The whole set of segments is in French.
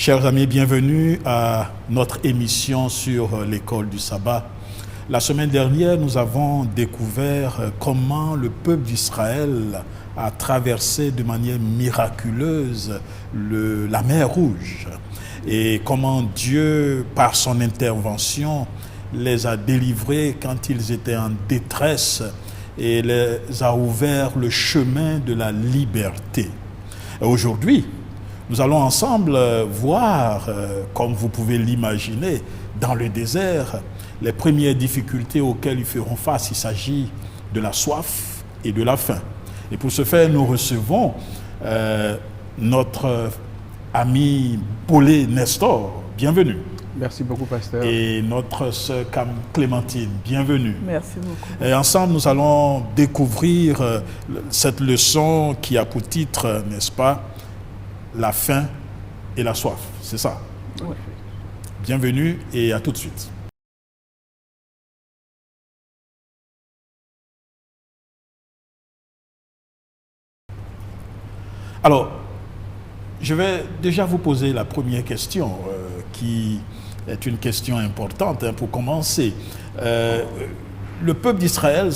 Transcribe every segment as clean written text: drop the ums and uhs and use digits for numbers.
Chers amis, bienvenue à notre émission sur l'école du sabbat. La semaine dernière, nous avons découvert comment le peuple d'Israël a traversé de manière miraculeuse la mer Rouge et comment Dieu, par son intervention, les a délivrés quand ils étaient en détresse et les a ouvert le chemin de la liberté. Aujourd'hui, nous allons ensemble voir, comme vous pouvez l'imaginer, dans le désert, les premières difficultés auxquelles ils feront face. Il s'agit de la soif et de la faim. Et pour ce faire, nous recevons notre ami Paulé Nestor. Bienvenue. Merci beaucoup, pasteur. Et notre sœur Clémentine. Bienvenue. Merci beaucoup. Et ensemble, nous allons découvrir cette leçon qui a pour titre, n'est-ce pas, la faim et la soif. C'est ça? Oui. Bienvenue et à tout de suite. Alors, je vais déjà vous poser la première question, qui est une question importante pour commencer. Le peuple d'Israël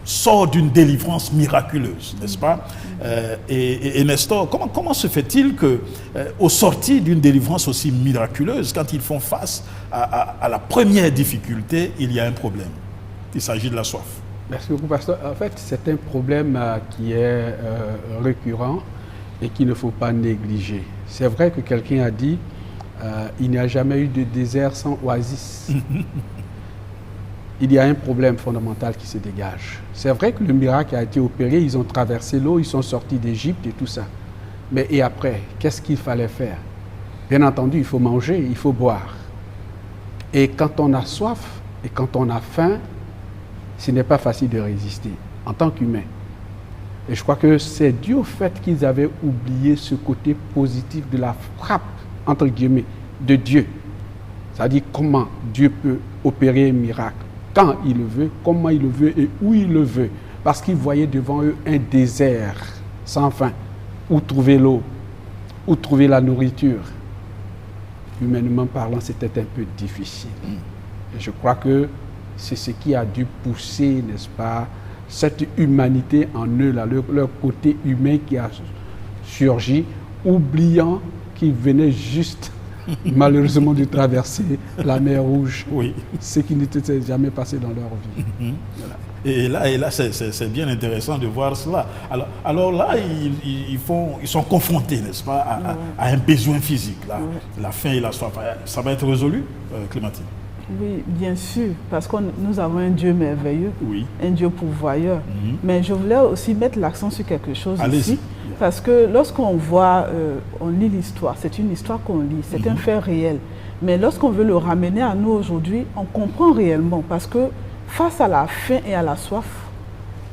sort d'une délivrance miraculeuse, n'est-ce pas? Et Nestor, comment se fait-il qu'au sorti d'une délivrance aussi miraculeuse, quand ils font face à la première difficulté, il y a un problème? Il s'agit de la soif. Merci beaucoup, pasteur. En fait, c'est un problème qui est récurrent et qu'il ne faut pas négliger. C'est vrai que quelqu'un a dit il n'y a jamais eu de désert sans oasis. Il y a un problème fondamental qui se dégage. C'est vrai que le miracle a été opéré, ils ont traversé l'eau, ils sont sortis d'Égypte et tout ça. Mais et après, qu'est-ce qu'il fallait faire? Bien entendu, il faut manger, il faut boire. Et quand on a soif et quand on a faim, ce n'est pas facile de résister en tant qu'humain. Et je crois que c'est dû au fait qu'ils avaient oublié ce côté positif de la frappe, entre guillemets, de Dieu. C'est-à-dire comment Dieu peut opérer un miracle, quand il le veut, comment il le veut et où il le veut. Parce qu'ils voyaient devant eux un désert sans fin, où trouver l'eau, où trouver la nourriture. Humainement parlant, c'était un peu difficile. Et je crois que c'est ce qui a dû pousser, n'est-ce pas, cette humanité en eux, là, leur côté humain qui a surgi, oubliant qu'ils venaient juste, malheureusement, de traverser la mer Rouge, oui. Ce qui n'était jamais passé dans leur vie. Voilà. Et là c'est bien intéressant de voir cela. Alors là, ils sont confrontés, n'est-ce pas, à un besoin physique, là, la faim et la soif. Ça va être résolu, Clémentine? Oui, bien sûr, parce que nous avons un Dieu merveilleux, oui. Un Dieu pourvoyeur. Mais je voulais aussi mettre l'accent sur quelque chose ici, yeah. Parce que lorsqu'on voit, on lit l'histoire, c'est une histoire qu'on lit, c'est un fait réel. Mais lorsqu'on veut le ramener à nous aujourd'hui, on comprend réellement, parce que face à la faim et à la soif,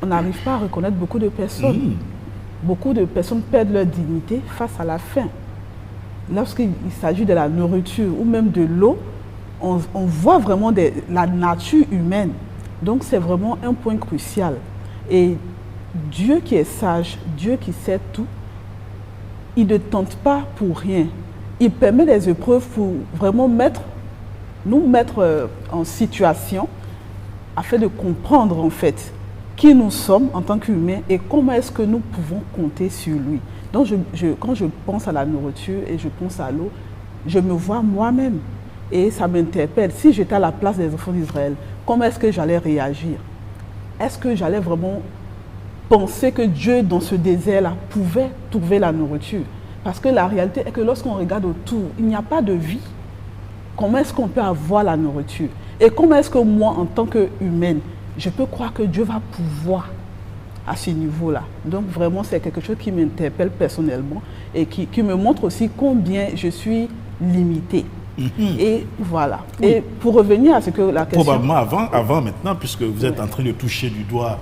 on n'arrive pas à reconnaître beaucoup de personnes. Beaucoup de personnes perdent leur dignité face à la faim. Lorsqu'il s'agit de la nourriture ou même de l'eau, on voit vraiment la nature humaine. Donc c'est vraiment un point crucial. Et Dieu qui est sage, Dieu qui sait tout, il ne tente pas pour rien. Il permet des épreuves pour vraiment nous mettre en situation afin de comprendre en fait qui nous sommes en tant qu'humains et comment est-ce que nous pouvons compter sur lui. Donc quand je pense à la nourriture et je pense à l'eau, je me vois moi-même. Et ça m'interpelle. Si j'étais à la place des enfants d'Israël, comment est-ce que j'allais réagir? Est-ce que j'allais vraiment penser que Dieu, dans ce désert-là, pouvait trouver la nourriture? Parce que la réalité est que lorsqu'on regarde autour, il n'y a pas de vie. Comment est-ce qu'on peut avoir la nourriture? Et comment est-ce que moi, en tant qu'humaine, je peux croire que Dieu va pouvoir à ce niveau-là? Donc vraiment, c'est quelque chose qui m'interpelle personnellement et qui me montre aussi combien je suis limitée. Et voilà. Oui. Et pour revenir à ce que la question... Probablement avant maintenant, puisque vous êtes en train de toucher du doigt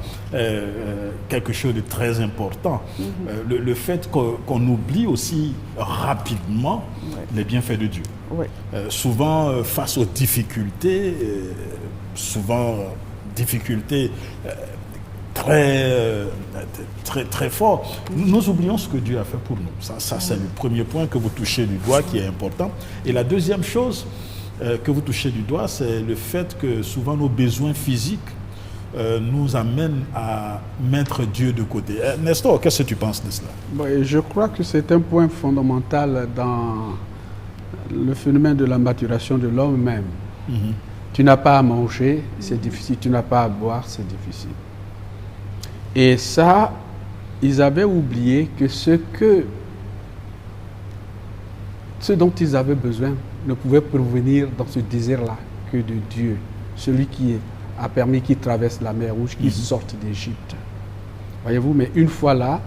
quelque chose de très important, le fait qu'on oublie aussi rapidement les bienfaits de Dieu. Souvent, face aux difficultés, très fort. Nous oublions ce que Dieu a fait pour nous. Ça c'est le premier point que vous touchez du doigt qui est important. Et la deuxième chose que vous touchez du doigt, c'est le fait que souvent nos besoins physiques nous amènent à mettre Dieu de côté. Nestor, qu'est-ce que tu penses de cela? Je crois que c'est un point fondamental dans le phénomène de la maturation de l'homme même. Tu n'as pas à manger, c'est difficile. Tu n'as pas à boire, c'est difficile. Et ça, ils avaient oublié que ce dont ils avaient besoin ne pouvait provenir dans ce désert-là que de Dieu, celui qui a permis qu'ils traversent la mer Rouge, qu'ils sortent d'Égypte. Voyez-vous, mais une fois là,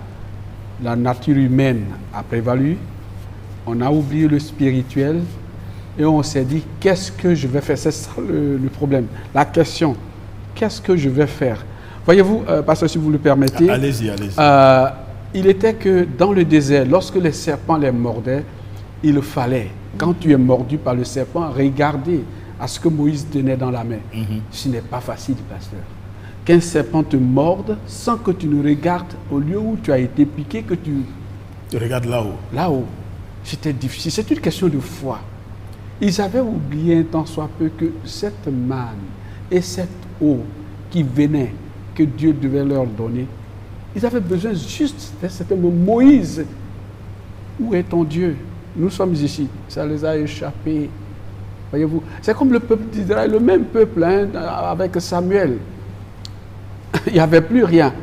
la nature humaine a prévalu, on a oublié le spirituel et on s'est dit, qu'est-ce que je vais faire? C'est ça le problème. La question, qu'est-ce que je vais faire? Voyez-vous, parce que si vous le permettez, allez-y. Il était que dans le désert, lorsque les serpents les mordaient, il fallait, quand tu es mordu par le serpent, regarder à ce que Moïse tenait dans la main. Ce n'est pas facile, pasteur. Qu'un serpent te morde sans que tu ne regardes au lieu où tu as été piqué, que tu regardes là-haut. Là-haut. C'était difficile. C'est une question de foi. Ils avaient oublié un tant soit peu que cette manne et cette eau qui venait, que Dieu devait leur donner, ils avaient besoin juste de cet mot. Moïse, où est ton Dieu? Nous sommes ici. Ça les a échappés. Voyez-vous, c'est comme le peuple d'Israël, le même peuple avec Samuel. Il n'y avait plus rien.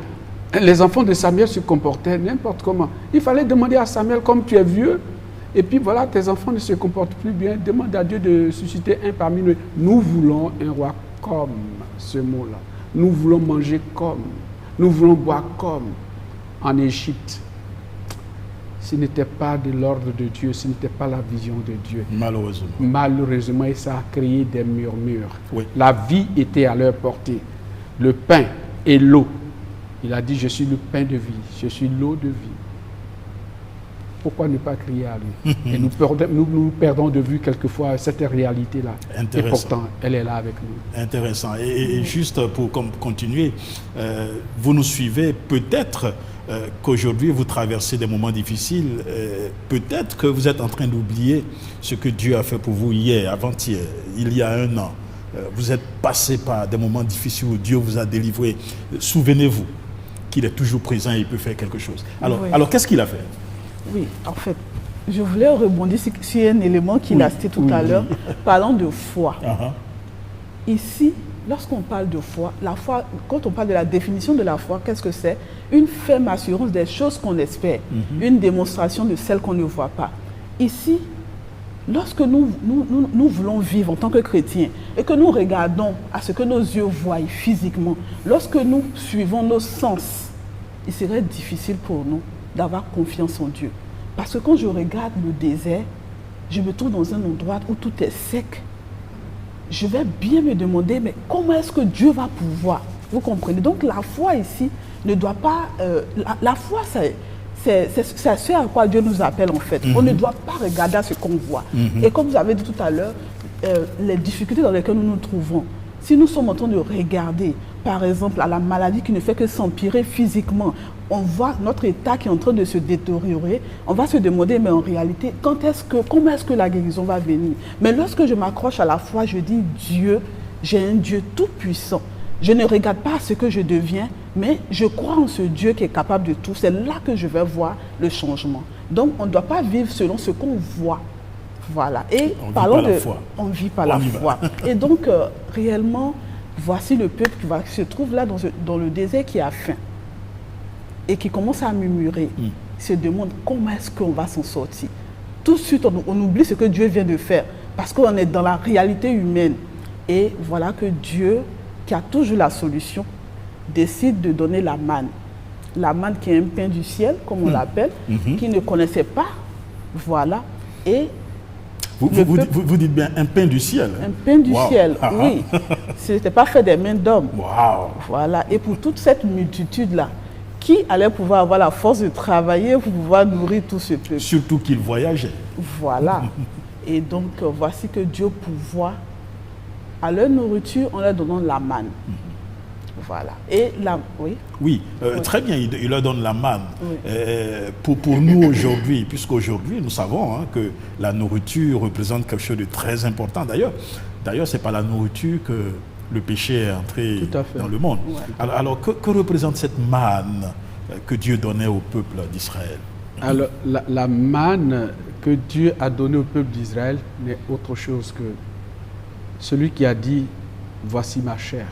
Les enfants de Samuel se comportaient n'importe comment. Il fallait demander à Samuel, comme tu es vieux, et puis voilà, tes enfants ne se comportent plus bien, demande à Dieu de susciter un parmi nous. Nous voulons un roi comme ce mot-là. Nous voulons manger comme, nous voulons boire comme en Égypte. Ce n'était pas de l'ordre de Dieu, ce n'était pas la vision de Dieu. Malheureusement. Malheureusement, et ça a créé des murmures. Oui. La vie était à leur portée. Le pain et l'eau. Il a dit, je suis le pain de vie, je suis l'eau de vie. Pourquoi ne pas crier à lui? Et nous perdons de vue quelquefois cette réalité-là. Et pourtant, elle est là avec nous. Intéressant. Et juste pour continuer, vous nous suivez, peut-être qu'aujourd'hui vous traversez des moments difficiles, peut-être que vous êtes en train d'oublier ce que Dieu a fait pour vous hier, avant-hier, il y a 1 an. Vous êtes passé par des moments difficiles où Dieu vous a délivré. Souvenez-vous qu'il est toujours présent et il peut faire quelque chose. Alors qu'est-ce qu'il a fait? Oui, en fait, je voulais rebondir sur un élément qu'il a cité tout à l'heure, parlant de foi. Ici, lorsqu'on parle de foi, la foi, quand on parle de la définition de la foi, qu'est-ce que c'est? Une ferme assurance des choses qu'on espère, une démonstration de celles qu'on ne voit pas. Ici, lorsque nous voulons vivre en tant que chrétiens et que nous regardons à ce que nos yeux voient physiquement, lorsque nous suivons nos sens, il serait difficile pour nous d'avoir confiance en Dieu. Parce que quand je regarde le désert, je me trouve dans un endroit où tout est sec. Je vais bien me demander, mais comment est-ce que Dieu va pouvoir? Vous comprenez? Donc la foi ici ne doit pas... la foi, c'est ce à quoi Dieu nous appelle en fait. On ne doit pas regarder à ce qu'on voit. Et comme vous avez dit tout à l'heure, les difficultés dans lesquelles nous nous trouvons, si nous sommes en train de regarder, par exemple, à la maladie qui ne fait que s'empirer physiquement, on voit notre état qui est en train de se détériorer, on va se demander, mais en réalité, comment est-ce que la guérison va venir? Mais lorsque je m'accroche à la foi, je dis, Dieu, j'ai un Dieu tout-puissant. Je ne regarde pas à ce que je deviens, mais je crois en ce Dieu qui est capable de tout. C'est là que je vais voir le changement. Donc, on ne doit pas vivre selon ce qu'on voit. Voilà. Et parlons de... On vit par la foi. Et donc, réellement, voici le peuple qui se trouve là dans le désert qui a faim et qui commence à murmurer. Il se demande comment est-ce qu'on va s'en sortir. Tout de suite, on oublie ce que Dieu vient de faire parce qu'on est dans la réalité humaine. Et voilà que Dieu, qui a toujours la solution, décide de donner la manne. La manne qui est un pain du ciel, comme on l'appelle, qui ne connaissait pas. Voilà. Et vous dites bien un pain du ciel. Un pain du ciel, oui. Ce n'était pas fait des mains d'hommes. Voilà. Et pour toute cette multitude-là, qui allait pouvoir avoir la force de travailler pour pouvoir nourrir tout ce peuple? Surtout qu'ils voyageaient. Voilà. Et donc, voici que Dieu pourvoit à leur nourriture en leur donnant la manne. Voilà. Et là, oui. Oui, très bien, il leur donne la manne. Oui. Pour nous aujourd'hui, puisqu'aujourd'hui nous savons que la nourriture représente quelque chose de très important. D'ailleurs, c'est par la nourriture que le péché est entré dans le monde. Ouais. Alors que représente cette manne que Dieu donnait au peuple d'Israël? Alors, la manne que Dieu a donnée au peuple d'Israël n'est autre chose que celui qui a dit « Voici ma chair,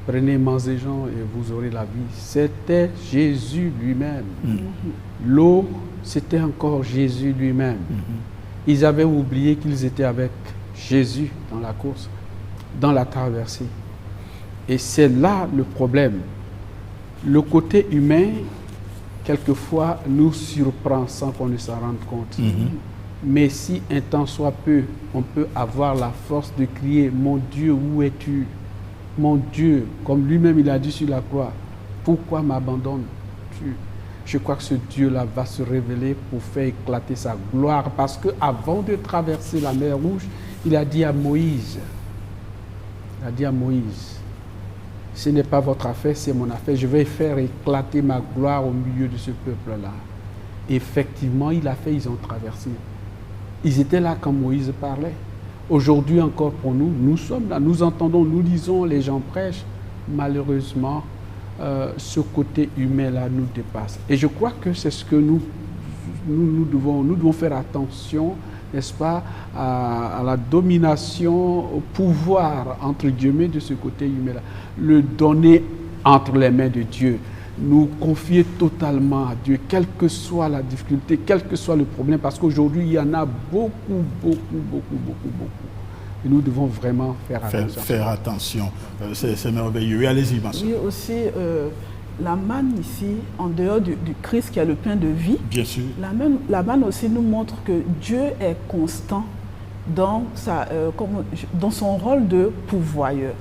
prenez, mangez-en et vous aurez la vie ». C'était Jésus lui-même. L'eau, c'était encore Jésus lui-même. Ils avaient oublié qu'ils étaient avec Jésus dans la course, dans la traversée. Et c'est là le problème. Le côté humain, quelquefois, nous surprend sans qu'on ne s'en rende compte. Mais si un temps soit peu, on peut avoir la force de crier « Mon Dieu, où es-tu? Mon Dieu », comme lui-même il a dit sur la croix, « Pourquoi m'abandonnes-tu » Je crois que ce Dieu-là va se révéler pour faire éclater sa gloire. Parce qu'avant de traverser la mer Rouge, il a dit à Moïse, ce n'est pas votre affaire, c'est mon affaire. Je vais faire éclater ma gloire au milieu de ce peuple-là. Effectivement, il a fait, ils ont traversé. Ils étaient là quand Moïse parlait. Aujourd'hui encore pour nous, nous sommes là, nous entendons, nous lisons, les gens prêchent. Malheureusement, ce côté humain-là nous dépasse. Et je crois que c'est ce que nous devons faire attention, n'est-ce pas, à la domination, au pouvoir, entre guillemets, de ce côté humain-là. Le donner entre les mains de Dieu. Nous confier totalement à Dieu, quelle que soit la difficulté, quel que soit le problème, parce qu'aujourd'hui, il y en a beaucoup. Et nous devons vraiment faire attention. Faire attention. C'est merveilleux. Et allez-y, Vincent. Oui, aussi, la manne ici, en dehors du Christ qui a le pain de vie, bien sûr. La manne aussi nous montre que Dieu est constant dans son rôle de pourvoyeur.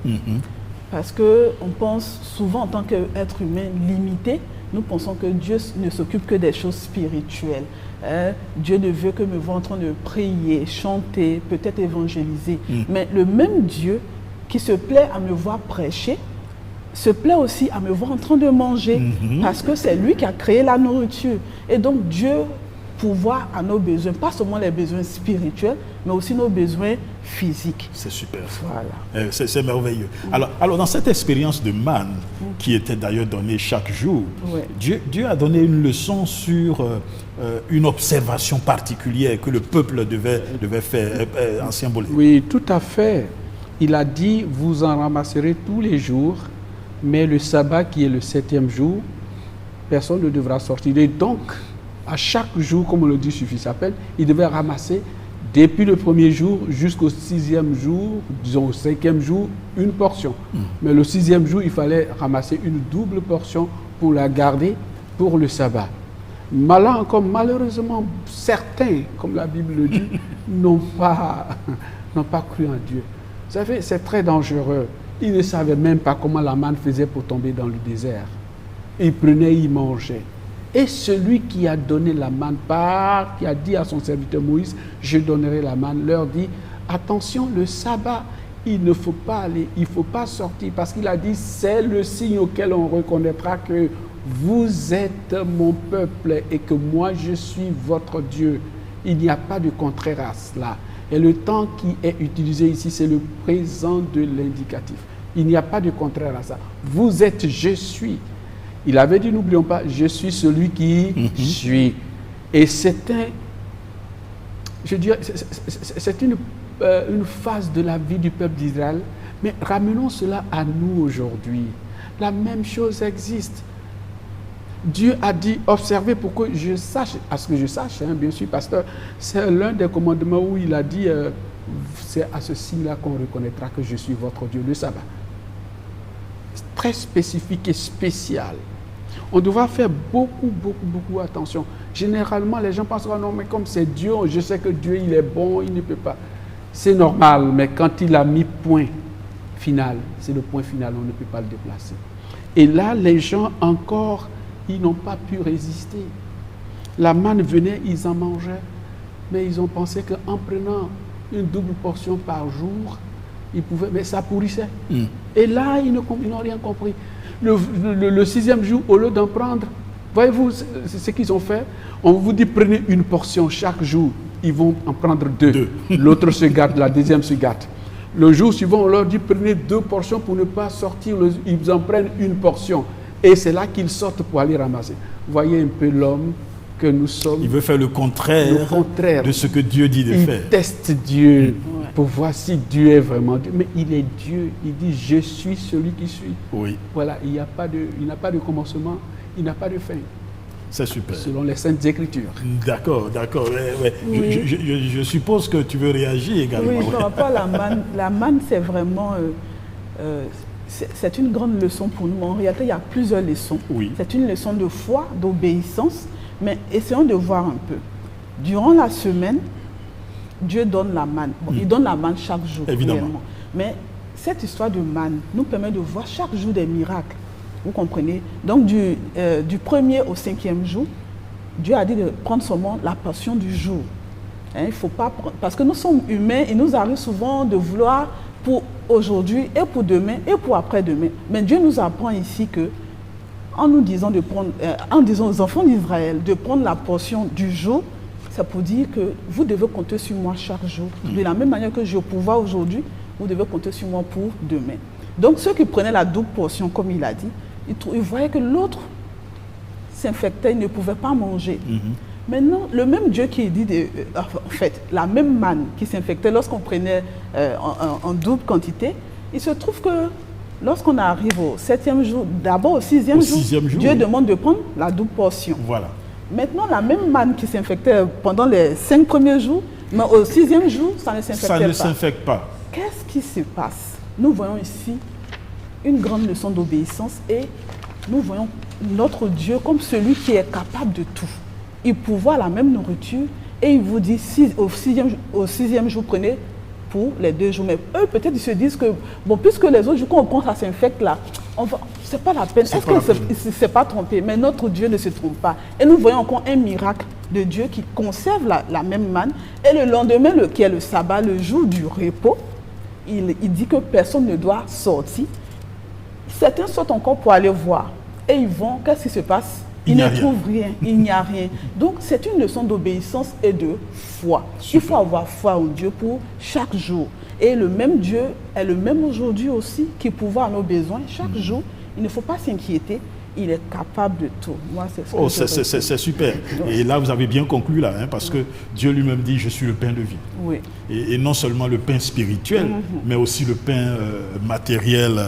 Parce qu'on pense souvent en tant qu'être humain limité, nous pensons que Dieu ne s'occupe que des choses spirituelles. Dieu ne veut que me voir en train de prier, chanter, peut-être évangéliser. Mais le même Dieu qui se plaît à me voir prêcher, se plaît aussi à me voir en train de manger, parce que c'est lui qui a créé la nourriture. Et donc Dieu pourvoit à nos besoins, pas seulement les besoins spirituels, mais aussi nos besoins physiques. C'est super. Voilà. C'est merveilleux. Alors, dans cette expérience de manne, qui était d'ailleurs donnée chaque jour, Dieu a donné une leçon sur une observation particulière que le peuple devait faire en symbole. Oui, tout à fait. Il a dit, vous en ramasserez tous les jours, mais le sabbat qui est le 7e jour, personne ne devra sortir. Et donc, à chaque jour, comme on le dit sur Fils Appel, il devait ramasser depuis le 1er jour jusqu'au 6e jour, disons au 5e jour, une portion. Mais le 6e jour, il fallait ramasser une double portion pour la garder pour le sabbat. Là encore, malheureusement, certains, comme la Bible le dit, n'ont pas cru en Dieu. Vous savez, c'est très dangereux. Ils ne savaient même pas comment la manne faisait pour tomber dans le désert. Ils prenaient, ils mangeaient. Et celui qui a donné la manne, qui a dit à son serviteur Moïse, je donnerai la manne, leur dit, attention, le sabbat, il ne faut pas aller, il ne faut pas sortir, parce qu'il a dit, c'est le signe auquel on reconnaîtra que vous êtes mon peuple et que moi je suis votre Dieu. Il n'y a pas de contraire à cela. Et le temps qui est utilisé ici, c'est le présent de l'indicatif. Il n'y a pas de contraire à ça. Vous êtes, je suis. Il avait dit, n'oublions pas, je suis celui qui suis. Et c'est une phase de la vie du peuple d'Israël. Mais ramenons cela à nous aujourd'hui. La même chose existe. Dieu a dit, observez pour que je sache, à ce que je sache, bien sûr, pasteur, c'est l'un des commandements où il a dit, c'est à ce signe-là qu'on reconnaîtra que je suis votre Dieu, le sabbat. C'est très spécifique et spécial. On devra faire beaucoup attention. Généralement, les gens pensent, non, mais comme c'est Dieu, je sais que Dieu, il est bon, il ne peut pas. C'est normal, mais quand il a mis point final, c'est le point final, on ne peut pas le déplacer. Et là, les gens encore, ils n'ont pas pu résister. La manne venait, ils en mangeaient, mais ils ont pensé qu'en prenant une double portion par jour, ils pouvaient, mais ça pourrissait. Et là, ils n'ont rien compris. Le 6e jour, au lieu d'en prendre, voyez-vous, c'est ce qu'ils ont fait. On vous dit, prenez une portion chaque jour. Ils vont en prendre 2. L'autre se gâte, la deuxième se gâte. Le jour suivant, on leur dit, prenez 2 portions pour ne pas sortir. Ils en prennent une portion. Et c'est là qu'ils sortent pour aller ramasser. Voyez un peu l'homme que nous sommes. Il veut faire le contraire de ce que Dieu dit de faire. Il teste Dieu pour voir si Dieu est vraiment Dieu. Mais il est Dieu. Il dit, je suis celui qui suis. Oui. Voilà, il n'a pas de commencement, il n'a pas de fin. C'est super. Selon les Saintes Écritures. D'accord. Ouais. Oui. Je suppose que tu veux réagir également. Oui, par rapport à la manne, c'est vraiment... c'est une grande leçon pour nous. En réalité, il y a plusieurs leçons. Oui. C'est une leçon de foi, d'obéissance. Mais essayons de voir un peu. Durant la semaine, Dieu donne la manne. Bon, il donne la manne chaque jour. Évidemment. Réellement. Mais cette histoire de manne nous permet de voir chaque jour des miracles. Vous comprenez? Donc, du 1er au 5e jour, Dieu a dit de prendre seulement la portion du jour. Hein, il faut pas prendre, parce que nous sommes humains et nous arrive souvent de vouloir pour aujourd'hui et pour demain et pour après-demain. Mais Dieu nous apprend ici que, en nous disant de prendre, en disant aux enfants d'Israël de prendre la portion du jour, c'est pour dire que vous devez compter sur moi chaque jour. De la même manière que j'ai au pouvoir aujourd'hui, vous devez compter sur moi pour demain. Donc ceux qui prenaient la double portion, comme il a dit, ils voyaient que l'autre s'infectait, il ne pouvait pas manger. Maintenant, le même Dieu qui dit, en fait, la même manne qui s'infectait lorsqu'on prenait en double quantité, il se trouve que lorsqu'on arrive au 7e jour, d'abord au 6e jour, Dieu demande de prendre la double portion. Voilà. Maintenant, la même manne qui s'infectait pendant les 5 premiers jours, mais au 6e jour, ça ne s'infectait pas. Ça ne s'infecte pas. Qu'est-ce qui se passe? Nous voyons ici une grande leçon d'obéissance et nous voyons notre Dieu comme celui qui est capable de tout. Il pourvoit la même nourriture et il vous dit au 6e jour, prenez pour les 2 jours. Mais eux, peut-être, ils se disent que, bon, puisque les autres jours, quand on prend, ça s'infecte là, c'est pas la peine. Est-ce qu'il ne s'est pas trompé? Mais notre Dieu ne se trompe pas. Et nous voyons encore un miracle de Dieu qui conserve la même manne. Et le lendemain, qui est le sabbat, le jour du repos, il dit que personne ne doit sortir. Certains sortent encore pour aller voir. Et ils vont, qu'est-ce qui se passe? Ils ne trouvent rien, il n'y a rien. Donc c'est une leçon d'obéissance et de foi. Super. Il faut avoir foi en Dieu pour chaque jour. Et le même Dieu est le même aujourd'hui aussi, qui pourvoit à nos besoins chaque jour. Il ne faut pas s'inquiéter, il est capable de tout. Moi, c'est super. Et là, vous avez bien conclu là, hein, parce que Dieu lui-même dit, je suis le pain de vie. Oui. Et non seulement le pain spirituel, mais aussi le pain matériel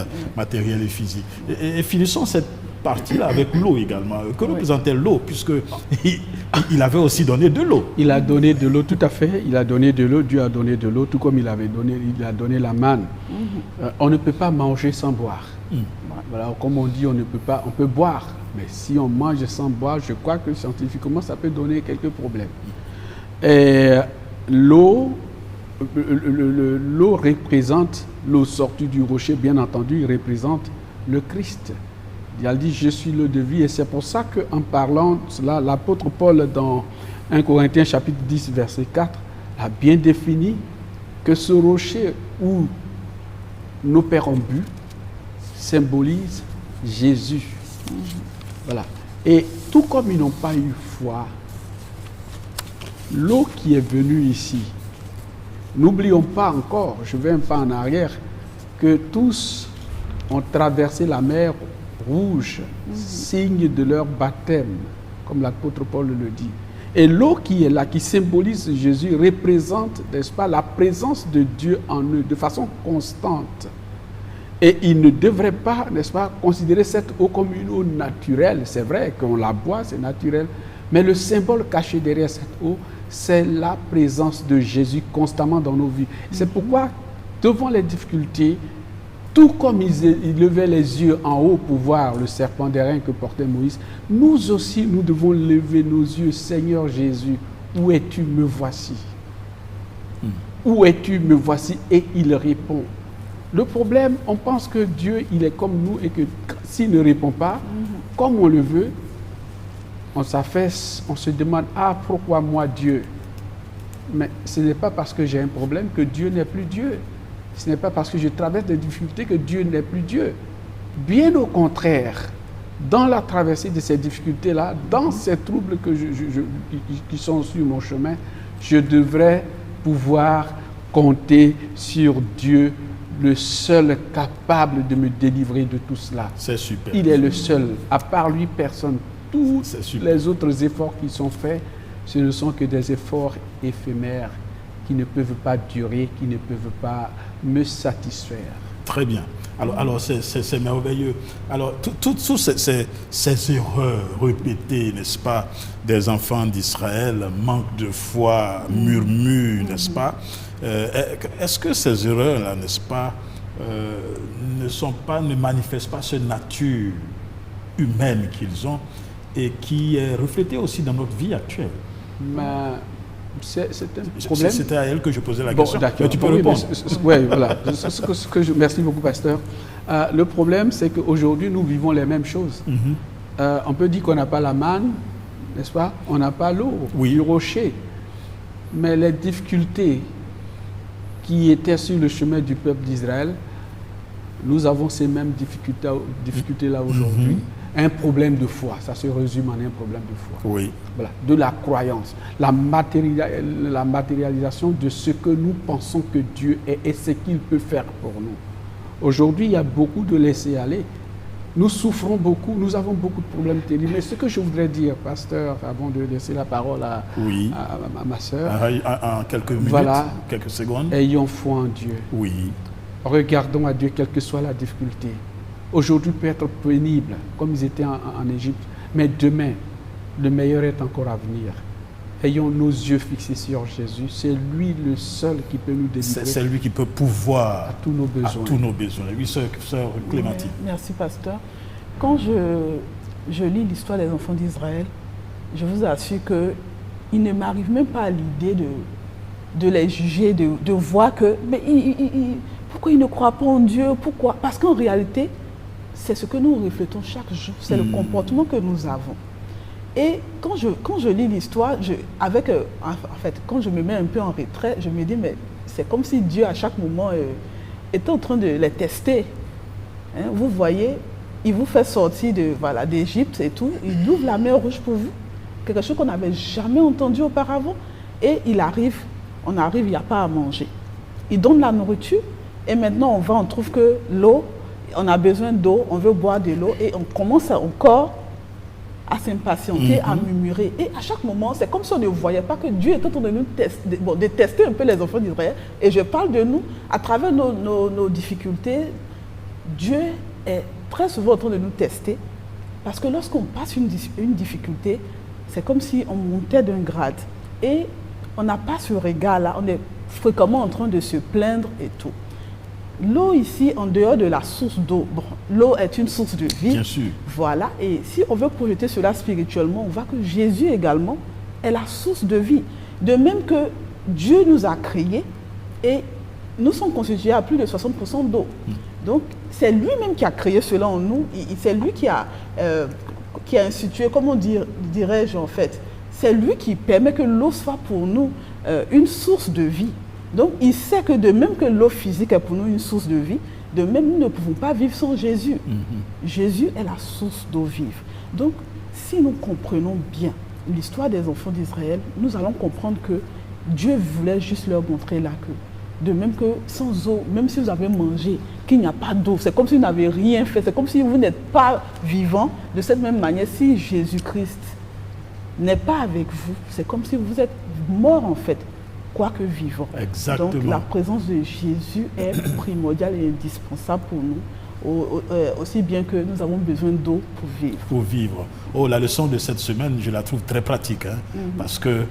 et physique. Et finissons cette partie-là avec l'eau également. Que représentait l'eau, puisqu'il avait aussi donné de l'eau. Il a donné de l'eau, tout à fait. Il a donné de l'eau, Dieu a donné de l'eau, tout comme il a donné la manne. On ne peut pas manger sans boire. Voilà, comme on dit, on peut boire. Mais si on mange sans boire, je crois que scientifiquement, ça peut donner quelques problèmes. Et l'eau représente, l'eau sortie du rocher, bien entendu, il représente le Christ. Il a dit, je suis l'eau de vie. Et c'est pour ça qu'en parlant de cela, l'apôtre Paul, dans 1 Corinthiens chapitre 10, verset 4, a bien défini que ce rocher où nos pères ont bu symbolise Jésus. Voilà. Et tout comme ils n'ont pas eu foi, l'eau qui est venue ici, n'oublions pas encore, je vais un pas en arrière, que tous ont traversé la mer Rouge, signe de leur baptême, comme l'apôtre Paul le dit. Et l'eau qui est là, qui symbolise Jésus, représente, n'est-ce pas, la présence de Dieu en eux, de façon constante. Et ils ne devraient pas, n'est-ce pas, considérer cette eau comme une eau naturelle. C'est vrai qu'on la boit, c'est naturel, mais le symbole caché derrière cette eau, c'est la présence de Jésus constamment dans nos vies. C'est pourquoi, devant les difficultés, tout comme ils levaient les yeux en haut pour voir le serpent d'airain que portait Moïse, nous aussi, nous devons lever nos yeux. Seigneur Jésus, où es-tu? Me voici. Où es-tu? Me voici. Et il répond. Le problème, on pense que Dieu, il est comme nous et que s'il ne répond pas, comme on le veut, on s'affaisse, on se demande, ah, pourquoi moi Dieu? Mais ce n'est pas parce que j'ai un problème que Dieu n'est plus Dieu. Ce n'est pas parce que je traverse des difficultés que Dieu n'est plus Dieu. Bien au contraire, dans la traversée de ces difficultés-là, dans ces troubles qui sont sur mon chemin, je devrais pouvoir compter sur Dieu, le seul capable de me délivrer de tout cela. C'est super. Il est le seul. À part lui, personne. Tous C'est super. les autres efforts qui sont faits, ce ne sont que des efforts éphémères qui ne peuvent pas durer, qui ne peuvent pas me satisfaire. Très bien. Alors c'est merveilleux. Alors, toutes ces erreurs répétées, n'est-ce pas, des enfants d'Israël, manque de foi, murmure, n'est-ce pas, est-ce que ces erreurs-là, n'est-ce pas, ne manifestent pas cette nature humaine qu'ils ont et qui est reflétée aussi dans notre vie actuelle? C'est un problème. C'était à elle que je posais la question. Mais tu peux oui, répondre. Oui, voilà. Merci beaucoup, pasteur. Le problème, c'est qu'aujourd'hui, nous vivons les mêmes choses. On peut dire qu'on n'a pas la manne, n'est-ce pas? On n'a pas l'eau, du rocher. Mais les difficultés qui étaient sur le chemin du peuple d'Israël, nous avons ces mêmes difficultés-là aujourd'hui. Un problème de foi, ça se résume en un problème de foi. Oui. Voilà, de la croyance, la matérialisation de ce que nous pensons que Dieu est et ce qu'il peut faire pour nous. Aujourd'hui, il y a beaucoup de laisser-aller. Nous souffrons beaucoup, nous avons beaucoup de problèmes terribles. Mais ce que je voudrais dire, pasteur, avant de laisser la parole à ma sœur, en quelques minutes, quelques secondes. Ayons foi en Dieu. Oui. Regardons à Dieu, quelle que soit la difficulté. Aujourd'hui peut être pénible, comme ils étaient en Égypte, mais demain, le meilleur est encore à venir. Ayons nos yeux fixés sur Jésus. C'est lui le seul qui peut nous délivrer. C'est lui qui peut pouvoir à tous nos besoins. Oui, sœur Clémentine. Merci, pasteur. Quand je lis l'histoire des enfants d'Israël, je vous assure qu'il ne m'arrive même pas à l'idée de les juger, de voir que... Mais pourquoi ils ne croient pas en Dieu? Pourquoi? Parce qu'en réalité, c'est ce que nous reflétons chaque jour, c'est le comportement que nous avons. Et quand je lis l'histoire, quand je me mets un peu en retrait, je me dis, mais c'est comme si Dieu, à chaque moment, était en train de les tester. Hein, vous voyez, il vous fait sortir d'Égypte et tout, il ouvre la mer Rouge pour vous, quelque chose qu'on n'avait jamais entendu auparavant, et il arrive, il n'y a pas à manger. Il donne la nourriture, et maintenant on trouve que l'eau, on a besoin d'eau, on veut boire de l'eau, et on commence encore à s'impatienter, à murmurer. Et à chaque moment, c'est comme si on ne voyait pas que Dieu est en train de nous tester un peu les enfants d'Israël. Et je parle de nous, à travers nos difficultés, Dieu est très souvent en train de nous tester. Parce que lorsqu'on passe une difficulté, c'est comme si on montait d'un grade. Et on n'a pas ce regard-là, on est fréquemment en train de se plaindre et tout. L'eau ici, en dehors de la source d'eau, l'eau est une source de vie. Bien sûr. Voilà, et si on veut projeter cela spirituellement, on voit que Jésus également est la source de vie. De même que Dieu nous a créés et nous sommes constitués à plus de 60% d'eau. Donc, c'est lui-même qui a créé cela en nous. C'est lui qui a institué, comment dirais-je en fait, c'est lui qui permet que l'eau soit pour nous une source de vie. Donc, il sait que de même que l'eau physique est pour nous une source de vie, de même nous ne pouvons pas vivre sans Jésus. Jésus est la source d'eau vive. Donc, si nous comprenons bien l'histoire des enfants d'Israël, nous allons comprendre que Dieu voulait juste leur montrer là que, de même que sans eau, même si vous avez mangé, qu'il n'y a pas d'eau, c'est comme si vous n'avez rien fait, c'est comme si vous n'êtes pas vivant. De cette même manière, si Jésus-Christ n'est pas avec vous, c'est comme si vous êtes mort en fait, quoique vivant. Exactement. Donc la présence de Jésus est primordiale et indispensable pour nous, aussi bien que nous avons besoin d'eau pour vivre. Pour vivre. Oh, la leçon de cette semaine, je la trouve très pratique, hein, parce que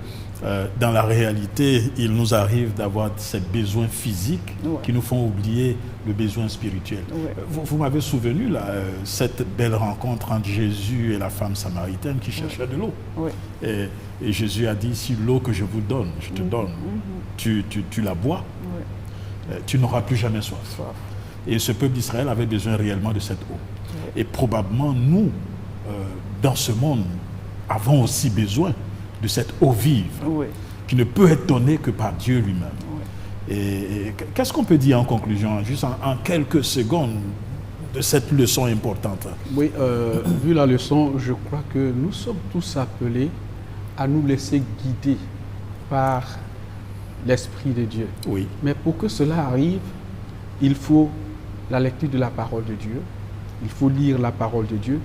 dans la réalité, il nous arrive d'avoir ces besoins physiques qui nous font oublier le besoin spirituel. Vous m'avez souvenu, là, cette belle rencontre entre Jésus et la femme samaritaine qui cherchait de l'eau. Et Jésus a dit, si l'eau que je vous donne, je te donne, tu la bois, tu n'auras plus jamais soif. Et ce peuple d'Israël avait besoin réellement de cette eau. Et probablement, nous, dans ce monde, avons aussi besoin de cette eau vive, qui ne peut être donnée que par Dieu lui-même. Et qu'est-ce qu'on peut dire en conclusion, juste en quelques secondes, de cette leçon importante? Oui, vu la leçon, je crois que nous sommes tous appelés à nous laisser guider par l'Esprit de Dieu. Oui. Mais pour que cela arrive, il faut la lecture de la parole de Dieu, il faut lire la parole de Dieu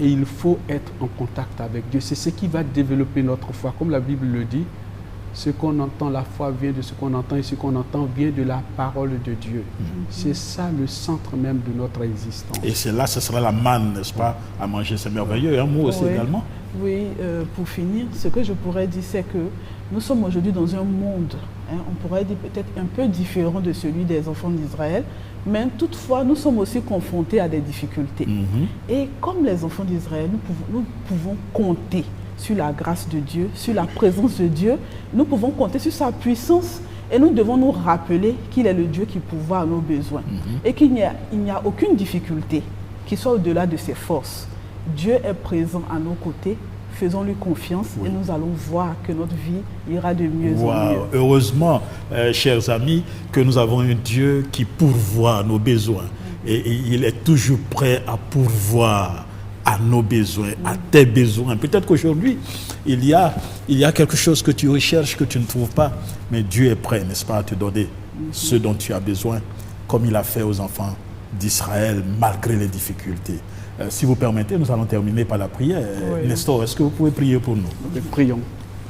et il faut être en contact avec Dieu. C'est ce qui va développer notre foi. Comme la Bible le dit, ce qu'on entend, la foi vient de ce qu'on entend et ce qu'on entend vient de la parole de Dieu. C'est ça le centre même de notre existence. Et c'est là, ce sera la manne, n'est-ce pas, à manger. C'est merveilleux, un mot aussi également. Oui, pour finir, ce que je pourrais dire, c'est que nous sommes aujourd'hui dans un monde, on pourrait dire peut-être un peu différent de celui des enfants d'Israël, mais toutefois, nous sommes aussi confrontés à des difficultés. Et comme les enfants d'Israël, nous pouvons compter sur la grâce de Dieu, sur la présence de Dieu, nous pouvons compter sur sa puissance et nous devons nous rappeler qu'il est le Dieu qui pourvoit à nos besoins et qu'il n'y a aucune difficulté qui soit au-delà de ses forces. Dieu est présent à nos côtés, faisons-lui confiance et nous allons voir que notre vie ira de mieux en mieux. Heureusement, chers amis, que nous avons un Dieu qui pourvoit à nos besoins et il est toujours prêt à pourvoir à nos besoins, à tes besoins. Peut-être qu'aujourd'hui, il y a quelque chose que tu recherches, que tu ne trouves pas, mais Dieu est prêt, n'est-ce pas, à te donner ce dont tu as besoin, comme il a fait aux enfants d'Israël, malgré les difficultés. Si vous permettez, nous allons terminer par la prière. Oui. Nestor, est-ce que vous pouvez prier pour nous? Prions.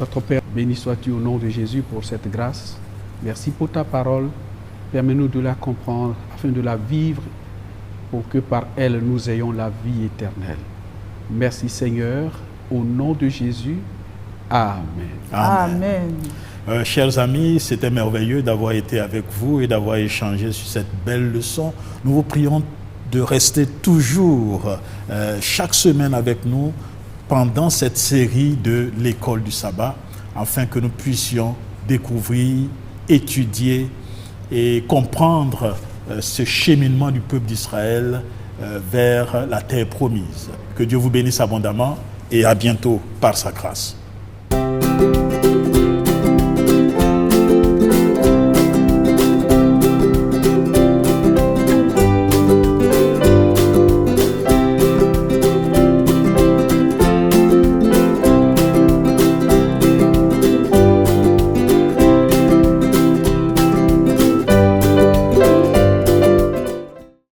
Notre Père, béni sois-tu au nom de Jésus pour cette grâce. Merci pour ta parole. Permets-nous de la comprendre afin de la vivre pour que par elle nous ayons la vie éternelle. Merci Seigneur, au nom de Jésus. Amen. Amen. Chers amis, c'était merveilleux d'avoir été avec vous et d'avoir échangé sur cette belle leçon. Nous vous prions de rester toujours chaque semaine avec nous pendant cette série de l'école du sabbat, afin que nous puissions découvrir, étudier et comprendre ce cheminement du peuple d'Israël vers la terre promise. Que Dieu vous bénisse abondamment et à bientôt par sa grâce.